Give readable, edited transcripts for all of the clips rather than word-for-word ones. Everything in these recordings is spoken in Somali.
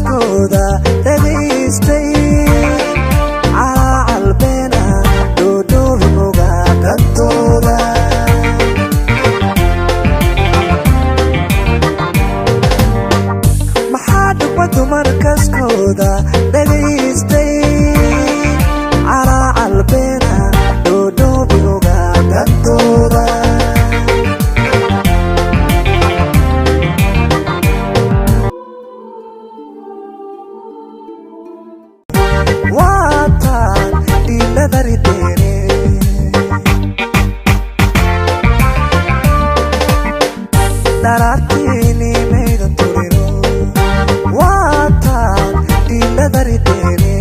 kaskooda dhageystay calaalbeena doodoobi ogaa dantooda maxaa dhugma dumar kaskooda dhageystay calaalbeena doodoobi ogaa dantooda waataan dhiiladarideene dharaartiini maydan turino waataan dhiiladarideene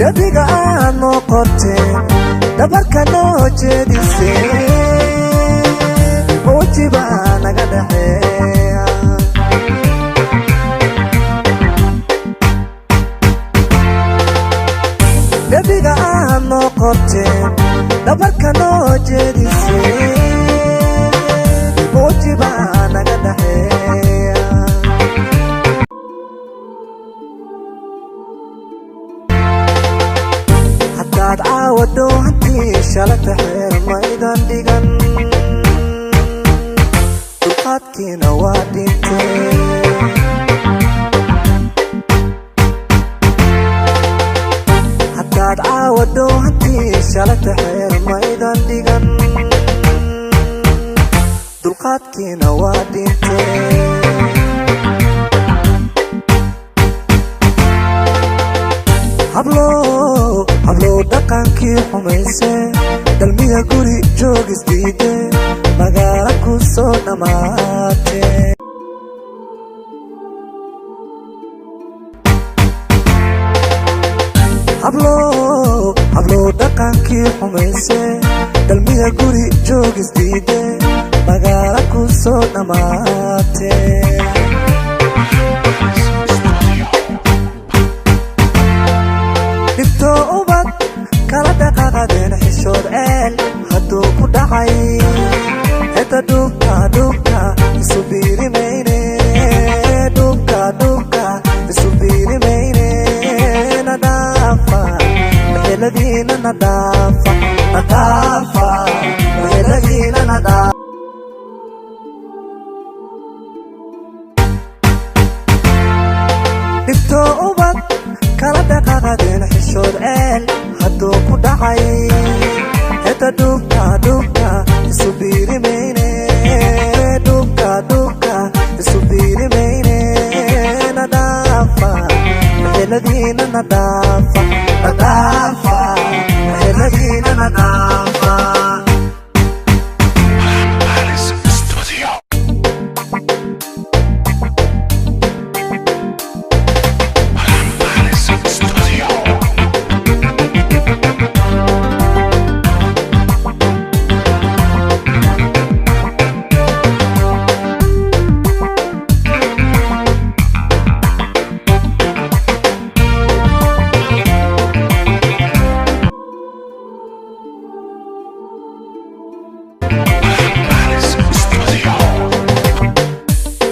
dhabiga aad noo qorteen dhabarka noo jeedisee wajibaa naga dhaxeeya dhabiga aad noo qorteen dhabarka noo jeedisee wajibaa naga dhaxeeya haddaad caawado hantii shalagta xeer maydan dhigan dulqaadkiina waa dhintee haddaad caawado hantii shalagta xeer maydan dhigan dulqaadkiina waa dhintee hablow dhaqankii xumayse dalmiya guri joogisdiide magaala ku soo dhammaatee hablow dhaqankii xumayse dalmiya guri joogisdiide magaala ku soo dhammaatee dhibto ubad kala dhaqaaqadeen xishood ceel hadduu ku dhacay heda dhubka isu biirimayne dhubka isu biirimayne nadaafa meheladiina nadaafa meheladiina nadaafa dhibto ubad kala dhaqaaqadeen xishood ceel hadduu ku dhacay heda dhubka isu biirimayne dhubka isu biirimayne nadaafa meheladiina nadaafa meheladiina nadaafa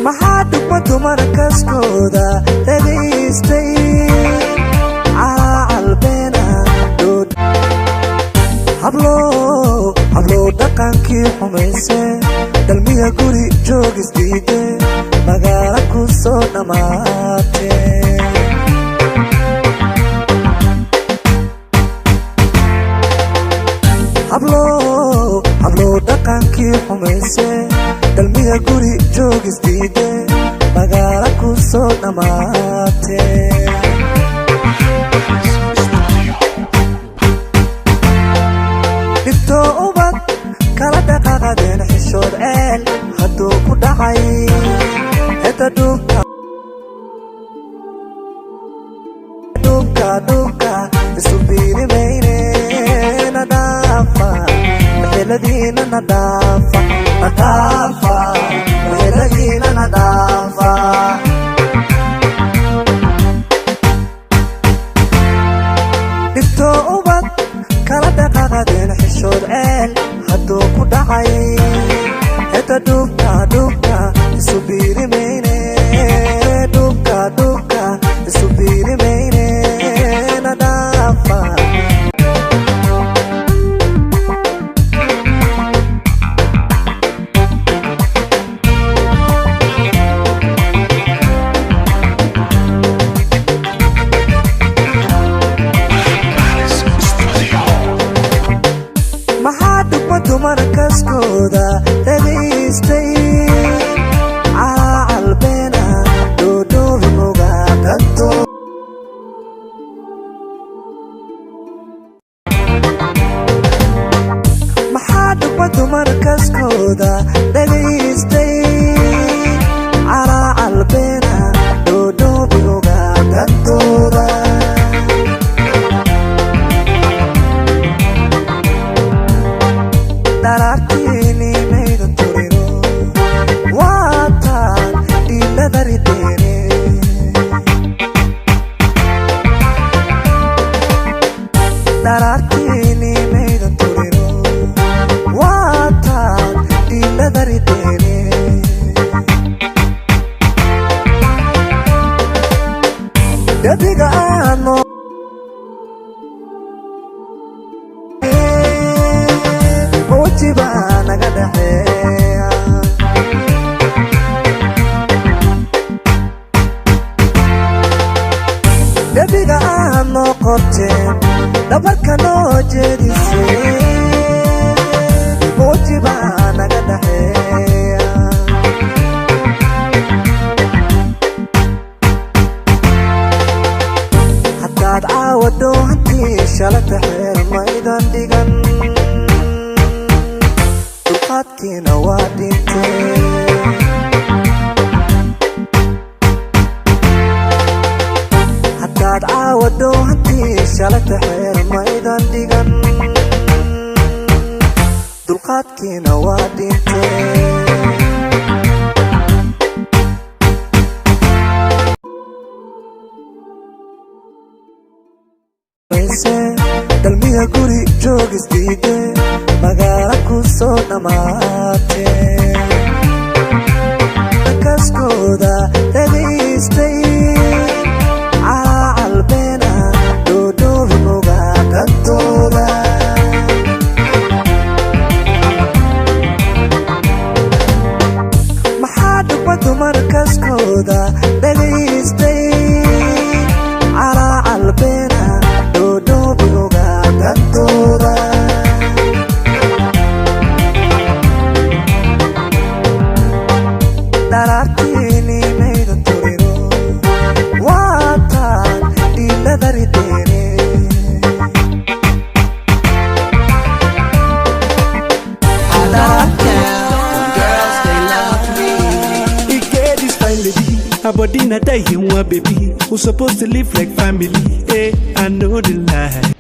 maxaa dhugma dumar kaskooda dhageystay calaalbeena dood hablow dhaqankii xumayse dalmiya guri joogisdiide magaala ku soo dhammaatee hablow dhaqankii xumayse dalmiya guri joogisdiide magaala ku soo dhammaatee dhibto ubad kala dhaqaaqadeen xishood ceel hadduu ku dhacay heda dhubka isu biirimayne nadaafa meheladiina nadaafa meheladiina nadaafa dhibto ubad kala dhaqaaqadeen xishood ceel hadduu ku dhacay dhibta dhubka dhubka isu biiri mayne dhubka dhubka isu biiri mayne nadaafa markaskooda dhagaystay calaalbeena dhoodhoobi ogaadato maxaa dhubadu markaskooda dhagaystay calaalbeena dhoodhoobi ogaadantooda darartini mayda turiro waataan dhiiladari deere darartini mayda turiro waataan dhiiladari deere dhabiga aano naga dhaxeeya dhabiga aad noo qorteen dhabarka noo jeedisee muujibaa naga dhaxeeya haddaad caawado hantii shala taxeel maydan dhigan dulqaadkiina waa dhintee haddaad caawado hantii shala taxeel maydan dhigan dulqaadkiina waa dhintee dalmiga guri joogis diide magaala ku soo dhammaatee markaskooda dhagaystay calaalbeena dhoodhoobi ogaadantooda maxaa dhubadu markaskooda dhagaystay calaalbeena dhoodhoobi ogaadantooda darartini mayda turiro waataan dhiiladari deere Aberdeen, I die here, baby. Who's supposed to live like family? Hey, I know the lie.